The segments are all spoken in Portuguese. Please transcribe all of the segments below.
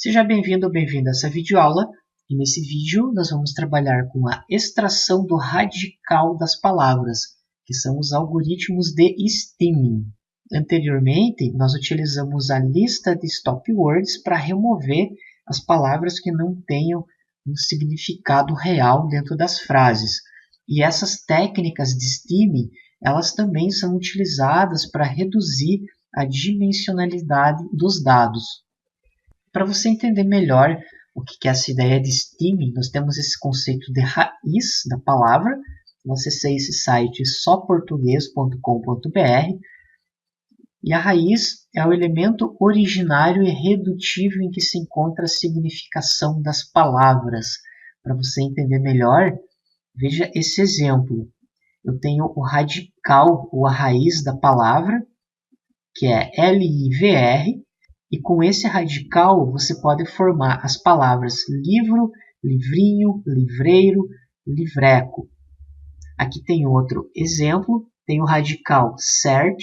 Seja bem-vindo ou bem-vinda a essa videoaula, e nesse vídeo nós vamos trabalhar com a extração do radical das palavras, que são os algoritmos de stemming. Anteriormente, nós utilizamos a lista de stop words para remover as palavras que não tenham um significado real dentro das frases. E essas técnicas de stemming, elas também são utilizadas para reduzir a dimensionalidade dos dados. Para você entender melhor o que é essa ideia de stemming, nós temos esse conceito de raiz da palavra. Eu acessei esse site soportuguês.com.br e a raiz é o elemento originário e redutível em que se encontra a significação das palavras. Para você entender melhor, veja esse exemplo. Eu tenho o radical, ou a raiz da palavra, que é LIVR, e com esse radical você pode formar as palavras livro, livrinho, livreiro, livreco. Aqui tem outro exemplo, tem o radical cert,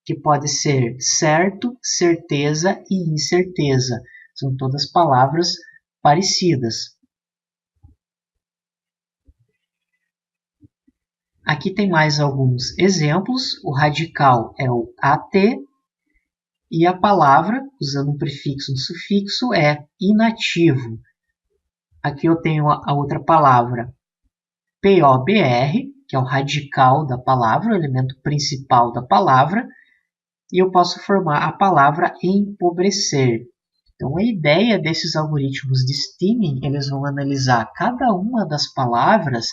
que pode ser certo, certeza e incerteza. São todas palavras parecidas. Aqui tem mais alguns exemplos. O radical é o AT e a palavra, usando um prefixo e um sufixo, é inativo. Aqui eu tenho a outra palavra POBR, que é o radical da palavra, o elemento principal da palavra, e eu posso formar a palavra empobrecer. Então, a ideia desses algoritmos de stemming, eles vão analisar cada uma das palavras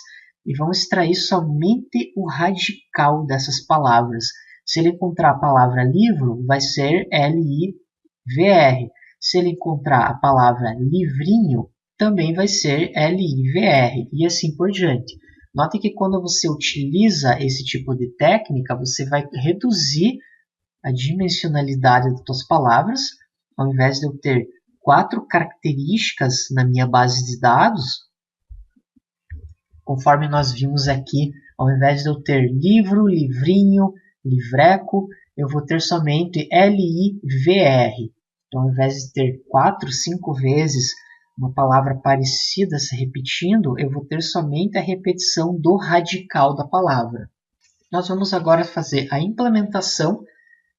e vão extrair somente o radical dessas palavras. Se ele encontrar a palavra livro, vai ser LIVR. Se ele encontrar a palavra livrinho, também vai ser LIVR, e assim por diante. Note que quando você utiliza esse tipo de técnica, você vai reduzir a dimensionalidade das suas palavras. Ao invés de eu ter 4 características na minha base de dados, conforme nós vimos aqui, ao invés de eu ter livro, livrinho, livreco, eu vou ter somente LIVR. Então, ao invés de ter 4, 5 vezes uma palavra parecida se repetindo, eu vou ter somente a repetição do radical da palavra. Nós vamos agora fazer a implementação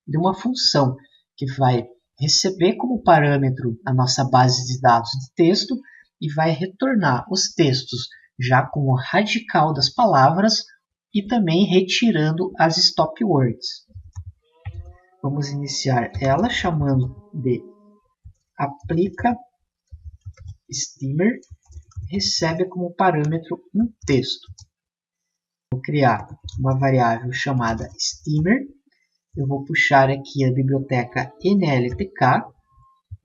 de uma função que vai receber como parâmetro a nossa base de dados de texto e vai retornar os textos já com o radical das palavras e também retirando as stop words. Vamos iniciar ela chamando de aplica stemmer, recebe como parâmetro um texto. Vou criar uma variável chamada stemmer. Eu vou puxar aqui a biblioteca NLTK.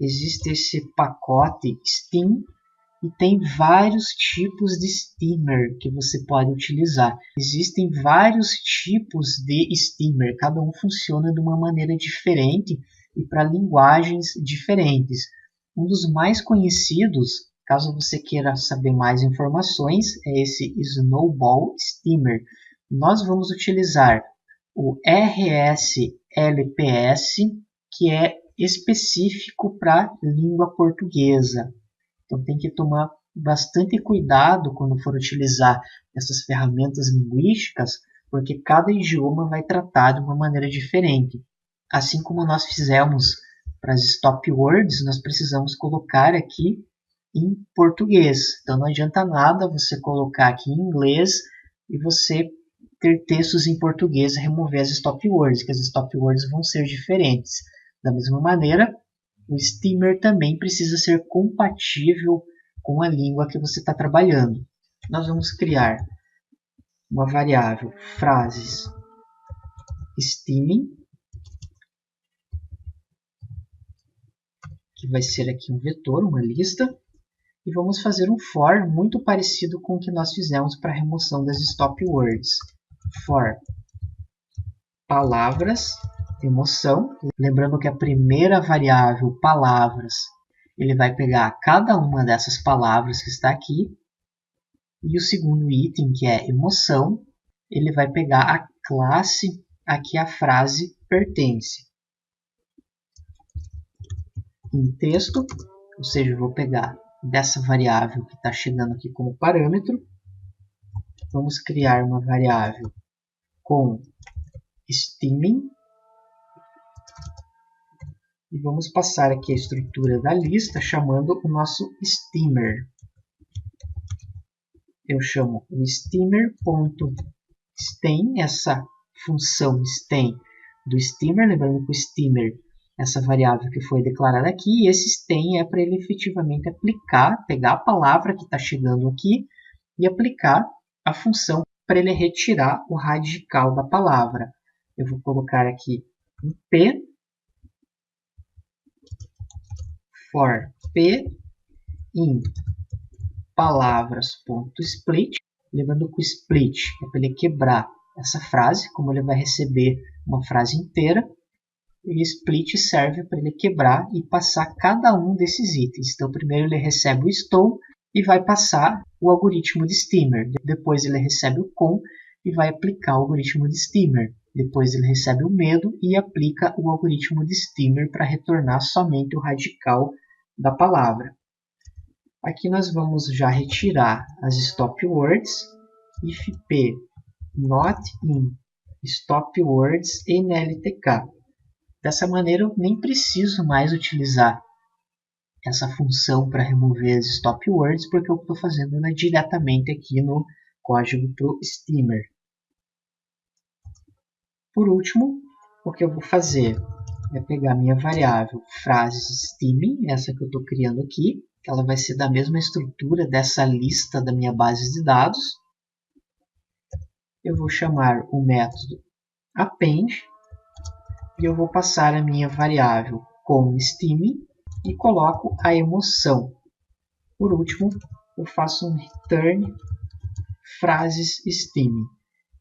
Existe esse pacote Stem e tem vários tipos de stemmer que você pode utilizar. Existem vários tipos de stemmer, cada um funciona de uma maneira diferente e para linguagens diferentes. Um dos mais conhecidos, caso você queira saber mais informações, é esse Snowball Stemmer. Nós vamos utilizar o RSLPS, que é específico para língua portuguesa. Então tem que tomar bastante cuidado quando for utilizar essas ferramentas linguísticas, porque cada idioma vai tratar de uma maneira diferente. Assim como nós fizemos para as stop words, nós precisamos colocar aqui em português. Então não adianta nada você colocar aqui em inglês e você ter textos em português e remover as stop words, que as stop words vão ser diferentes. Da mesma maneira, o stemmer também precisa ser compatível com a língua que você está trabalhando. Nós vamos criar uma variável frases stemming, que vai ser aqui um vetor, uma lista, e vamos fazer um for muito parecido com o que nós fizemos para a remoção das stop words. For palavras, emoção, lembrando que a primeira variável, palavras, ele vai pegar cada uma dessas palavras que está aqui, e o segundo item, que é emoção, ele vai pegar a classe a que a frase pertence. Em texto, Ou seja, eu vou pegar dessa variável que está chegando aqui como parâmetro, vamos criar uma variável com stemming e vamos passar aqui a estrutura da lista chamando o nosso stemmer. Eu chamo o stemmer.stem, essa função stem do stemmer, lembrando que o stemmer é essa variável que foi declarada aqui, e esse stem é para ele efetivamente aplicar, pegar a palavra que está chegando aqui e aplicar a função para ele retirar o radical da palavra. Eu vou colocar aqui um P, for P in palavras.split, lembrando que o split é para ele quebrar essa frase, como ele vai receber uma frase inteira, e split serve para ele quebrar e passar cada um desses itens. Então, primeiro ele recebe o estou e vai passar o algoritmo de stemmer. Depois ele recebe o com e vai aplicar o algoritmo de stemmer. Depois ele recebe o medo e aplica o algoritmo de stemmer para retornar somente o radical da palavra. Aqui nós vamos já retirar as stop words, if p not in stop words nltk. Dessa maneira eu nem preciso mais utilizar essa função para remover as stop words, porque eu estou fazendo ela diretamente aqui no código para o stemmer. Por último, o que eu vou fazer é pegar minha variável frases stemming, essa que eu estou criando aqui, que ela vai ser da mesma estrutura dessa lista da minha base de dados. Eu vou chamar o método append e eu vou passar a minha variável com stemming e coloco a emoção. Por último, eu faço um return frases stemming,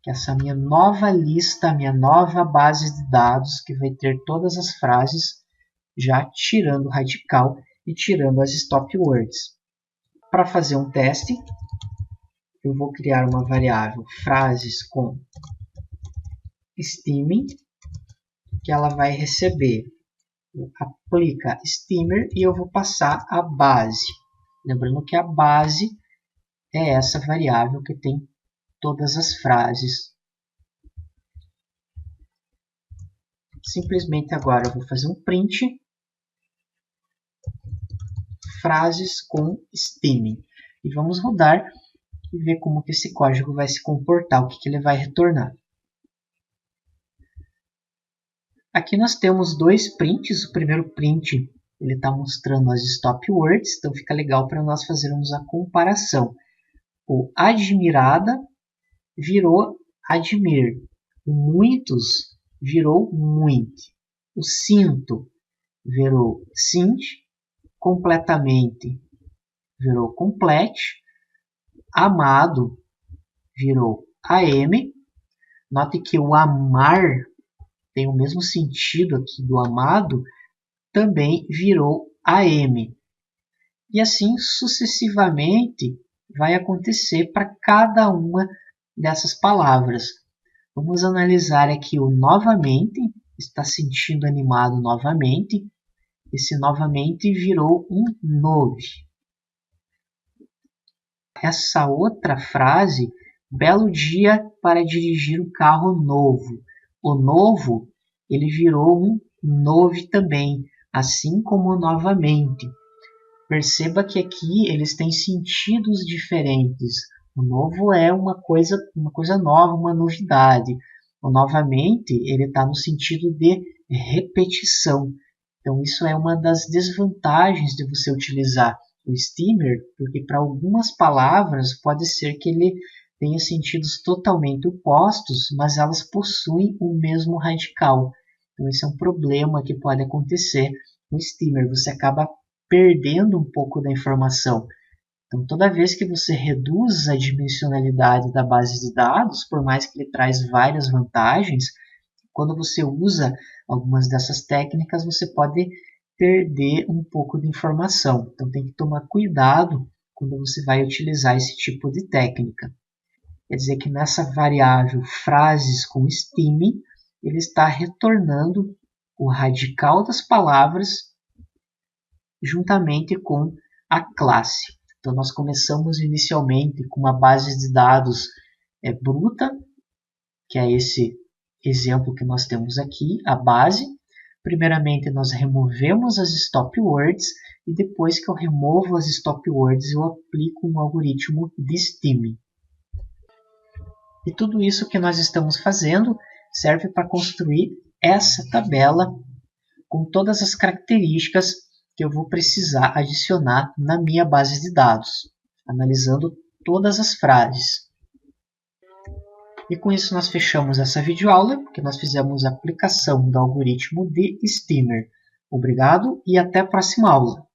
que é essa minha nova lista, minha nova base de dados que vai ter todas as frases, já tirando o radical e tirando as stop words. Para fazer um teste, eu vou criar uma variável frases com stemming, que ela vai receber o aplica stemmer e eu vou passar a base. Lembrando que a base é essa variável que tem todas as frases. Simplesmente agora eu vou fazer um print frases com stemming e vamos rodar e ver como que esse código vai se comportar, o que ele vai retornar. Aqui nós temos dois prints. O primeiro print ele está mostrando as stop words, então fica legal para nós fazermos a comparação. O admirada virou admir, o muitos virou muito, o cinto virou cint, completamente virou complete, amado virou am. Note que o amar tem o mesmo sentido aqui do amado, também virou am. E assim sucessivamente vai acontecer para cada uma dessas palavras. Vamos analisar aqui o novamente, está sentindo animado novamente. Esse novamente virou um nove. Essa outra frase, belo dia para dirigir um carro novo. O novo, ele virou um nove também, assim como novamente. Perceba que aqui eles têm sentidos diferentes. O novo é uma coisa nova, uma novidade. O novamente, ele está no sentido de repetição. Então, isso é uma das desvantagens de você utilizar o stemmer, porque para algumas palavras pode ser que ele tenha sentidos totalmente opostos, mas elas possuem o mesmo radical. Então, esse é um problema que pode acontecer no stemmer. Você acaba perdendo um pouco da informação. Então, toda vez que você reduz a dimensionalidade da base de dados, por mais que ele traz várias vantagens, quando você usa algumas dessas técnicas, você pode perder um pouco de informação. Então, tem que tomar cuidado quando você vai utilizar esse tipo de técnica. Quer dizer que nessa variável frases com stemming, ele está retornando o radical das palavras juntamente com a classe. Então, nós começamos inicialmente com uma base de dados bruta, que é esse exemplo que nós temos aqui, a base. Primeiramente, nós removemos as stop words e depois que eu removo as stop words, eu aplico um algoritmo de steaming. E tudo isso que nós estamos fazendo serve para construir essa tabela com todas as características que eu vou precisar adicionar na minha base de dados, analisando todas as frases. E com isso nós fechamos essa videoaula, que nós fizemos a aplicação do algoritmo de Steamer. Obrigado e até a próxima aula.